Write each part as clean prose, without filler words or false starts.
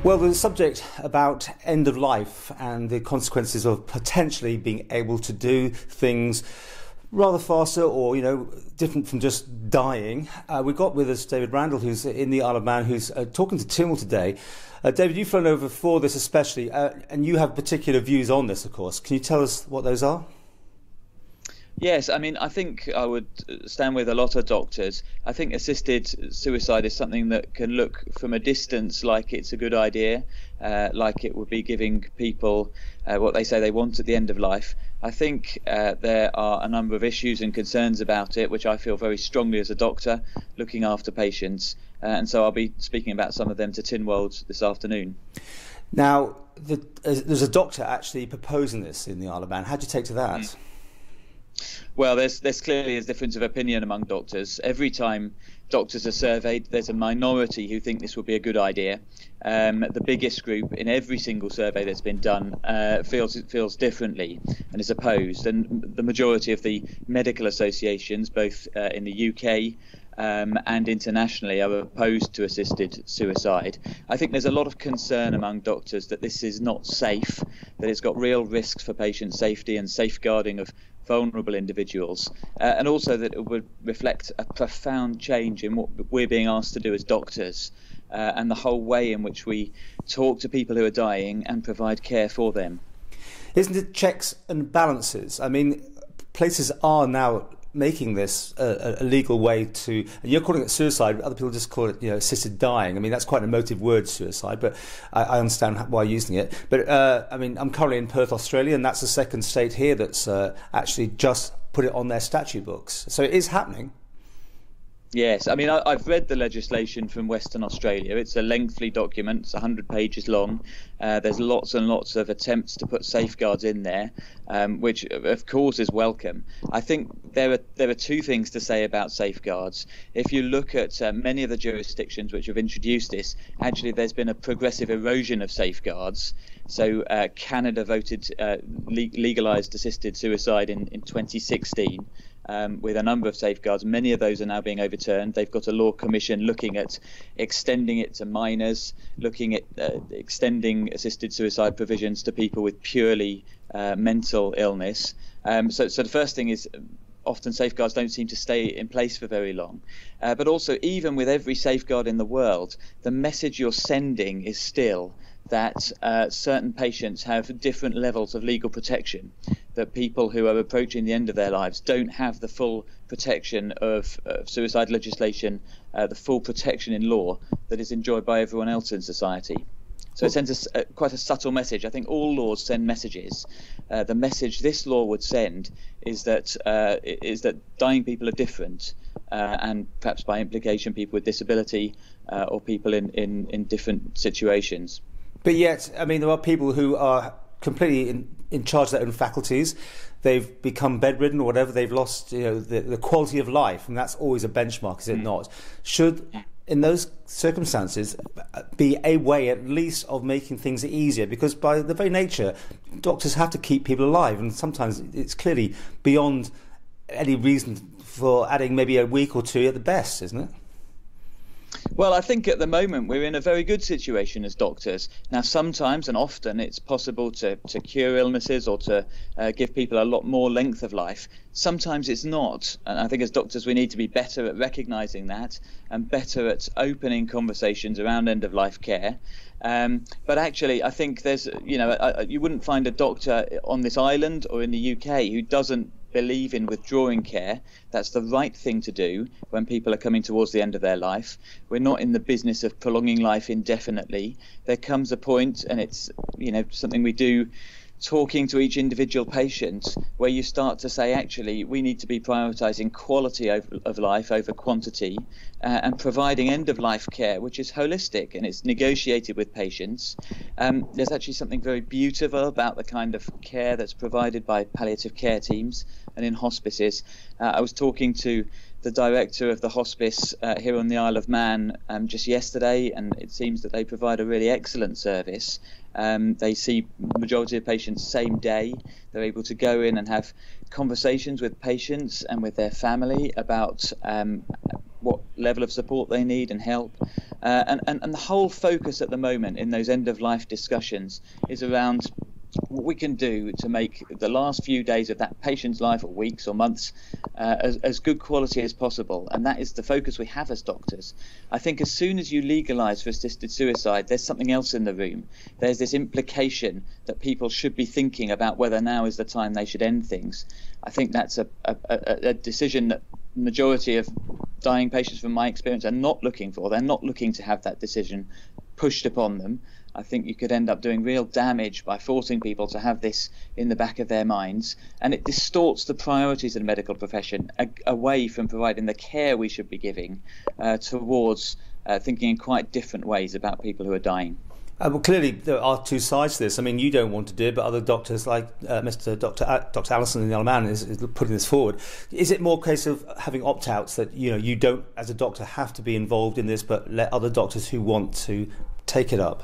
Well, the subject about end of life and the consequences of potentially being able to do things rather faster or, different from just dying. We've got with us David Randall, who's in the Isle of Man, who's talking to Tynwald today. David, you've flown over for this especially, and you have particular views on this, of course. Can you tell us what those are? Yes, I mean, I think I would stand with a lot of doctors. I think assisted suicide is something that can look from a distance like it's a good idea, like it would be giving people what they say they want at the end of life. I think there are a number of issues and concerns about it, which I feel very strongly as a doctor looking after patients. And so I'll be speaking about some of them to Tynwald this afternoon. Now, there's a doctor actually proposing this in the Isle of Man. How do you take to that? Well, there's clearly a difference of opinion among doctors. Every time doctors are surveyed, there's a minority who think this would be a good idea. The biggest group in every single survey that's been done feels differently and is opposed. And the majority of the medical associations, both in the UK and internationally, are opposed to assisted suicide. I think there's a lot of concern among doctors that this is not safe, that it's got real risks for patient safety and safeguarding of vulnerable individuals, and also that it would reflect a profound change in what we're being asked to do as doctors, and the whole way in which we talk to people who are dying and provide care for them. Isn't it checks and balances? I mean, places are now making this a legal way to, and you're calling it suicide, other people just call it assisted dying. I mean, that's quite an emotive word, suicide, but I understand why you're using it. But I mean, I'm currently in Perth, Australia, and that's the second state here that's actually just put it on their statute books. So it is happening. Yes, I mean, I've read the legislation from Western Australia. It's a lengthy document, it's 100 pages long. There's lots and lots of attempts to put safeguards in there, which of course is welcome. I think there are two things to say about safeguards. If you look at many of the jurisdictions which have introduced this, actually there's been a progressive erosion of safeguards. So Canada voted legalised assisted suicide in 2016. With a number of safeguards. Many of those are now being overturned. They've got a law commission looking at extending it to minors, looking at extending assisted suicide provisions to people with purely mental illness. So the first thing is, often safeguards don't seem to stay in place for very long. But also, even with every safeguard in the world, the message you're sending is still that certain patients have different levels of legal protection, that people who are approaching the end of their lives don't have the full protection of suicide legislation, the full protection in law that is enjoyed by everyone else in society. So it sends quite a subtle message. I think all laws send messages. The message this law would send is that dying people are different, and perhaps by implication people with disability or people in different situations. But yet, I mean, there are people who are completely in charge of their own faculties. They've become bedridden or whatever. They've lost, the quality of life, and that's always a benchmark, is it not? Should, in those circumstances, be a way at least of making things easier? Because by the very nature, doctors have to keep people alive, and sometimes it's clearly beyond any reason for adding maybe a week or two at the best, isn't it? Well, I think at the moment we're in a very good situation as doctors. Now, sometimes and often it's possible to cure illnesses or to give people a lot more length of life. Sometimes it's not. And I think as doctors we need to be better at recognising that and better at opening conversations around end-of-life care. But actually, I think there's, you wouldn't find a doctor on this island or in the UK who doesn't believe in withdrawing care. That's the right thing to do when people are coming towards the end of their life. We're not in the business of prolonging life indefinitely. There comes a point, and it's something we do talking to each individual patient, where you start to say, actually, we need to be prioritising quality of life over quantity, and providing end-of-life care, which is holistic and it's negotiated with patients. There's actually something very beautiful about the kind of care that's provided by palliative care teams and in hospices. I was talking to the director of the hospice here on the Isle of Man just yesterday, and it seems that they provide a really excellent service. They see the majority of patients same day. They're able to go in and have conversations with patients and with their family about what level of support they need and help. And the whole focus at the moment in those end-of-life discussions is around what we can do to make the last few days of that patient's life, or weeks or months, as good quality as possible. And that is the focus we have as doctors. I think as soon as you legalise for assisted suicide, there's something else in the room. There's this implication that people should be thinking about whether now is the time they should end things. I think that's a decision that the majority of dying patients, from my experience, are not looking for. They're not looking to have that decision pushed upon them. I think you could end up doing real damage by forcing people to have this in the back of their minds, and it distorts the priorities of the medical profession away from providing the care we should be giving towards thinking in quite different ways about people who are dying. Well, clearly there are two sides to this. I mean, you don't want to do it, but other doctors like Dr. Allison in the Isle of Man is putting this forward. Is it more a case of having opt-outs that you don't, as a doctor, have to be involved in this, but let other doctors who want to take it up?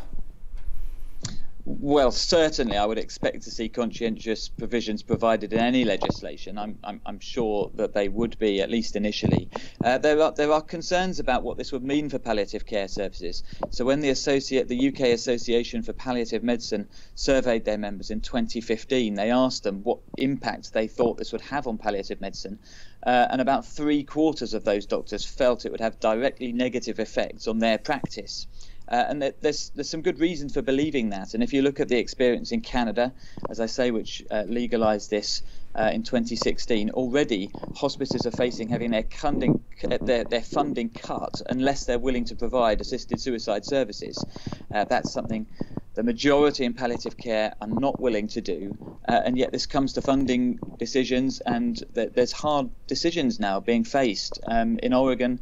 Well, certainly I would expect to see conscientious provisions provided in any legislation. I'm sure that they would be, at least initially. There are concerns about what this would mean for palliative care services. So when the UK Association for Palliative Medicine surveyed their members in 2015, they asked them what impact they thought this would have on palliative medicine. And about 3/4 of those doctors felt it would have directly negative effects on their practice. And there's some good reasons for believing that. And if you look at the experience in Canada, as I say, which legalised this in 2016, already hospices are facing having their funding cut unless they're willing to provide assisted suicide services. That's something the majority in palliative care are not willing to do, and yet this comes to funding decisions, and there's hard decisions now being faced. In Oregon,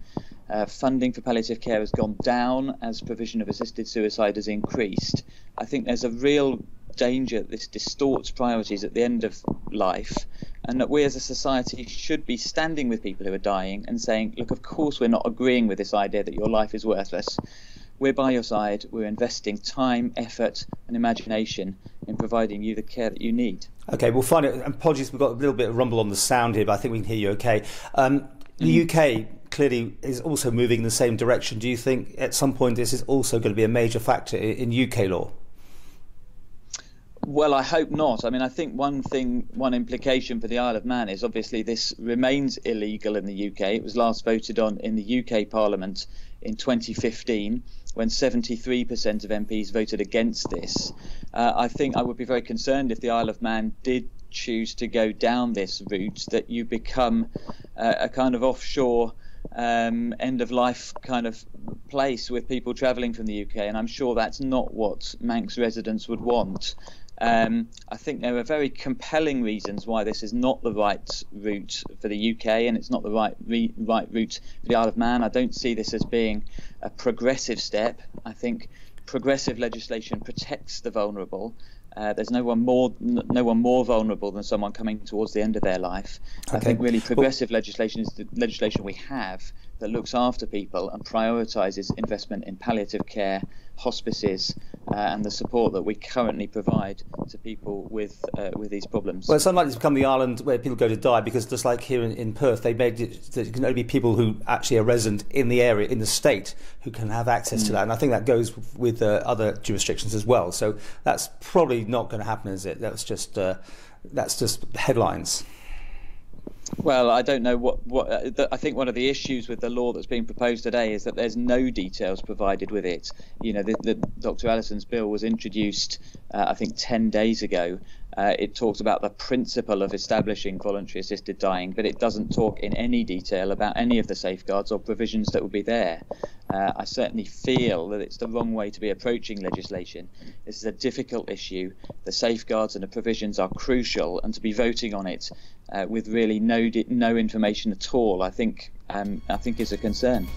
funding for palliative care has gone down as provision of assisted suicide has increased. I think there's a real danger that this distorts priorities at the end of life, and that we as a society should be standing with people who are dying and saying, look, of course we're not agreeing with this idea that your life is worthless. We're by your side. We're investing time, effort and imagination in providing you the care that you need. Okay, we'll find it. Apologies, we've got a little bit of rumble on the sound here, but I think we can hear you okay. The UK clearly is also moving in the same direction. Do you think at some point this is also going to be a major factor in UK law? Well, I hope not. I mean, I think one implication for the Isle of Man is obviously this remains illegal in the UK. It was last voted on in the UK Parliament in 2015 when 73% of MPs voted against this. I think I would be very concerned if the Isle of Man did choose to go down this route, that you become a kind of offshore end-of-life kind of place with people travelling from the UK, and I'm sure that's not what Manx residents would want. I think there are very compelling reasons why this is not the right route for the UK, and it's not the right route for the Isle of Man. I don't see this as being a progressive step. I think progressive legislation protects the vulnerable. There's no one more vulnerable than someone coming towards the end of their life. Okay. I think really progressive legislation is the legislation we have that looks after people and prioritises investment in palliative care, hospices, and the support that we currently provide to people with these problems. Well, it's unlikely to become the island where people go to die, because just like here in Perth, they made it that it can only be people who actually are resident in the area, in the state, who can have access to that. And I think that goes with other jurisdictions as well. So that's probably not going to happen, is it? That's just headlines. Well, I don't know I think one of the issues with the law that's being proposed today is that there's no details provided with it. You know, Dr. Allison's bill was introduced, I think, 10 days ago. It talks about the principle of establishing voluntary assisted dying, but it doesn't talk in any detail about any of the safeguards or provisions that would be there. I certainly feel that it's the wrong way to be approaching legislation. This is a difficult issue. The safeguards and the provisions are crucial, and to be voting on it with really no information at all, I think is a concern.